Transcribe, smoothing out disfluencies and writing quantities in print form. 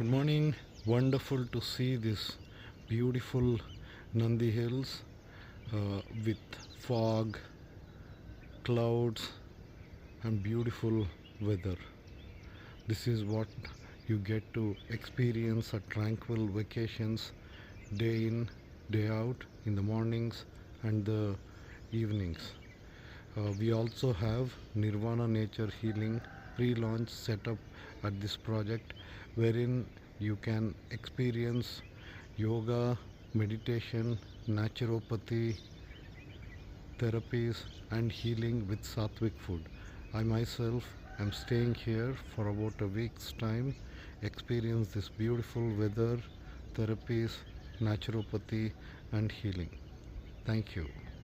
Good morning. Wonderful to see this beautiful Nandi hills with fog, clouds, and beautiful weather. This is what you get to experience at tranquil vacations, day in, day out, in the mornings and the evenings. We also have Nirvana Nature Healing pre-launch setup at this project, wherein you can experience yoga, meditation, naturopathy, therapies and healing with Satvik food. I myself am staying here for about a week's time, experience this beautiful weather, therapies, naturopathy and healing. Thank you.